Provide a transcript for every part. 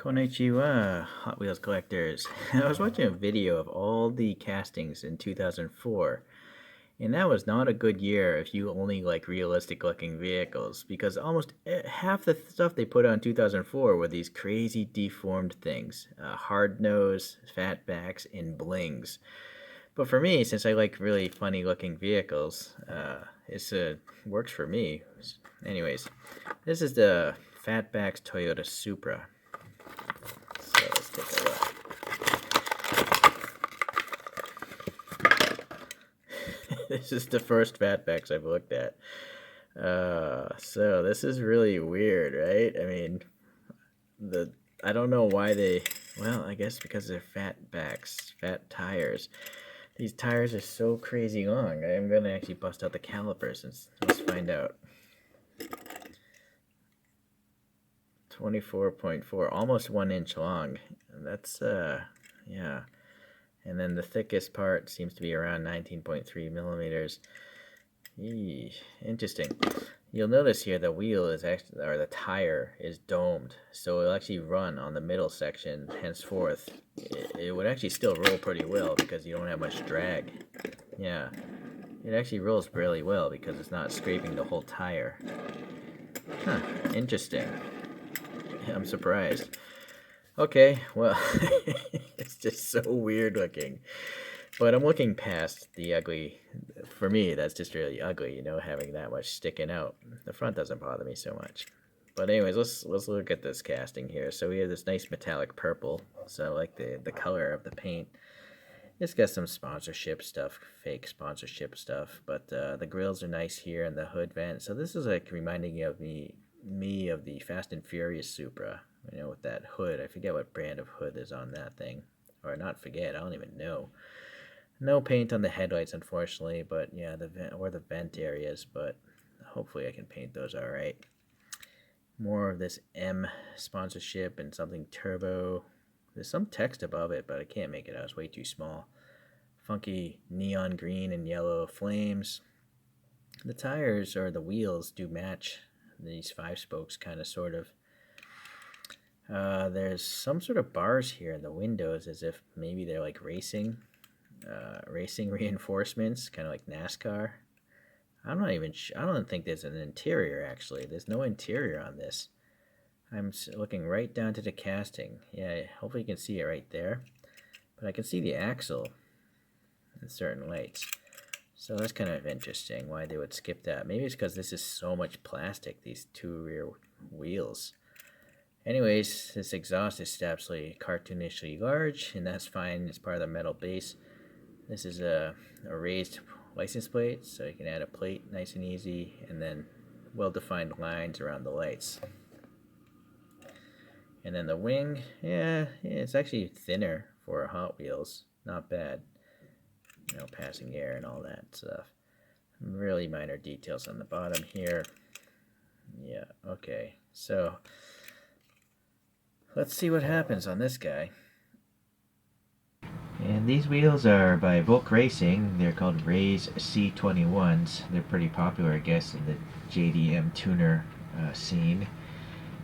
Konnichiwa, Hot Wheels collectors. I was watching a video of all the castings in 2004, and that was not a good year if you only like realistic looking vehicles, because almost half the stuff they put on 2004 were these crazy deformed things, hard nose, fatbacks, and blings. But for me, since I like really funny looking vehicles, it's works for me. Anyways, this is the Fatbax Toyota Supra. So let's take a look. This is the first Fatbax I've looked at. So this is really weird, right? I mean, I don't know why they. Well, I guess because they're fatbacks, fat tires. These tires are so crazy long. I'm gonna actually bust out the calipers and let's find out. 24.4, almost 1 inch long. That's yeah. And then the thickest part seems to be around 19.3 millimeters. Eee, interesting. You'll notice here the wheel is actually, or the tire is domed, so it'll actually run on the middle section. Henceforth, it would actually still roll pretty well because you don't have much drag. Yeah, it actually rolls really well because it's not scraping the whole tire. Huh, interesting. I'm surprised. Okay, well, it's just so weird looking. But I'm looking past the ugly. For me, that's just really ugly, having that much sticking out. The front doesn't bother me so much. But anyways, let's look at this casting here. So we have this nice metallic purple. So I like the color of the paint. It's got some sponsorship stuff, fake sponsorship stuff. But the grills are nice here and the hood vent. So this is like reminding you of me of the Fast and Furious Supra. With that hood. I forget what brand of hood is on that thing. Or not forget, I don't even know. No paint on the headlights, unfortunately, but yeah, the vent areas, but hopefully I can paint those all right. More of this M sponsorship and something turbo. There's some text above it, but I can't make it out. It's way too small. Funky neon green and yellow flames. The tires or the wheels do match these 5 spokes, kind of, sort of. There's some sort of bars here in the windows, as if maybe they're like racing reinforcements, kind of like NASCAR. I don't think there's an interior, actually. There's no interior on this. I'm looking right down to the casting. Yeah, hopefully you can see it right there. But I can see the axle in certain lights. So that's kind of interesting why they would skip that. Maybe it's because this is so much plastic, these 2 rear wheels. Anyways, this exhaust is absolutely cartoonishly large, and that's fine. It's part of the metal base. This is a raised license plate, so you can add a plate nice and easy, and then well-defined lines around the lights. And then the wing, yeah, it's actually thinner for Hot Wheels. Not bad. Passing air and all that stuff. Really minor details on the bottom here. Yeah, okay. So let's see what happens on this guy. And these wheels are by Volk Racing. They're called Ray's C21s. They're pretty popular, I guess, in the JDM tuner scene.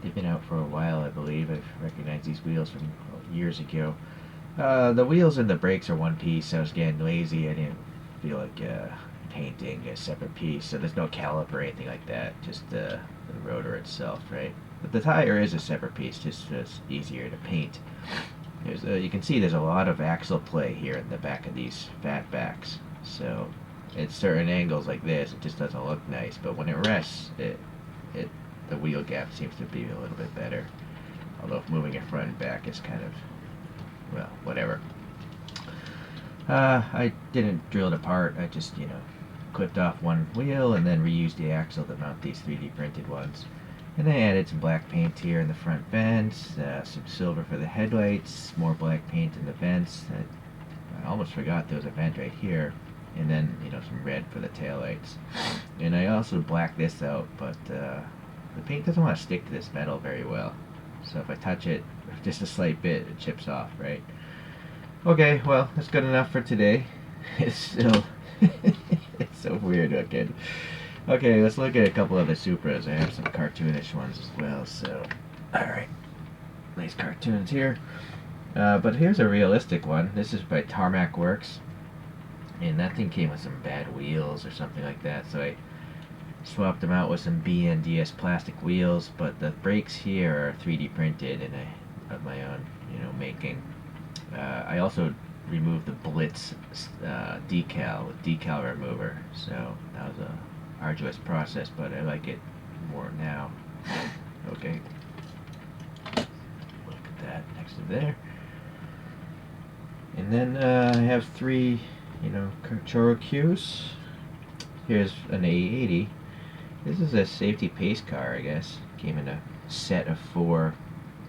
They've been out for a while, I believe. I've recognized these wheels from years ago. The wheels and the brakes are one piece. I was getting lazy. I didn't feel like painting a separate piece. So there's no caliper or anything like that. Just the rotor itself, right? But the tire is a separate piece, just so it's easier to paint. You can see there's a lot of axle play here in the back of these fatbacks. So at certain angles like this, it just doesn't look nice. But when it rests, the wheel gap seems to be a little bit better. Although moving it front and back is kind of, well, whatever. I didn't drill it apart. I just, clipped off one wheel and then reused the axle to mount these 3D printed ones. And I added some black paint here in the front vents, some silver for the headlights, more black paint in the vents. I almost forgot there was a vent right here. And then, some red for the taillights. And I also blacked this out, but the paint doesn't want to stick to this metal very well. So if I touch it just a slight bit, it chips off, right? Okay, well, that's good enough for today. It's still it's so weird looking. Okay, let's look at a couple of the Supras. I have some cartoonish ones as well, so alright. Nice cartoons here. But here's a realistic one. This is by Tarmac Works. And that thing came with some bad wheels or something like that. So I swapped them out with some BNDS plastic wheels. But the brakes here are 3D printed and I of my own, making. I also removed the Blitz decal with decal remover. So that was a arduous process, but I like it more now. Okay. Look at that next to there. And then I have three, Choroqs. Here's an A80. This is a safety pace car, I guess. Came in a set of 4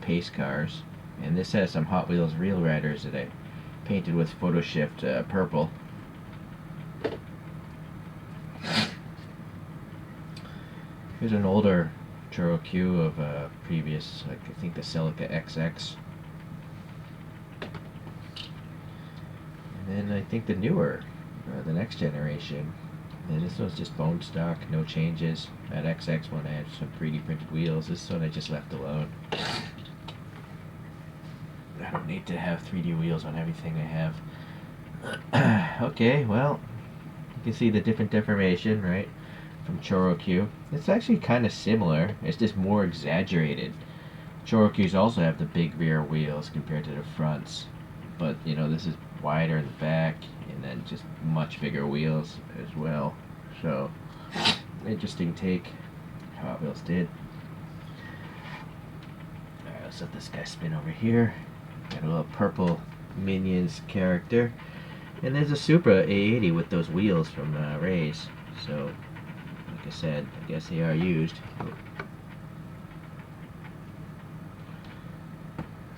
pace cars. And this has some Hot Wheels Real Riders that I painted with Photo Shift purple. Here's an older Choroq of previous, like I think the Celica XX. And then I think the newer, the next generation. And this one's just bone stock, no changes. That XX one I had some 3D printed wheels. This one I just left alone. I don't need to have 3D wheels on everything I have. Okay, well, you can see the different deformation, right, from Choroq. It's actually kind of similar. It's just more exaggerated. Choroqs also have the big rear wheels compared to the fronts. But, this is wider in the back, and then just much bigger wheels as well. So, interesting take Hot Wheels did. Alright, let's let this guy spin over here. Got a little purple Minions character. And there's a Supra A80 with those wheels from Ray's. So, like I said, I guess they are used.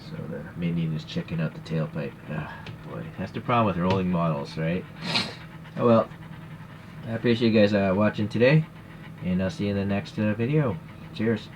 So the Minion is checking out the tailpipe. Boy, that's the problem with rolling models, right? Oh well. I appreciate you guys watching today. And I'll see you in the next video. Cheers.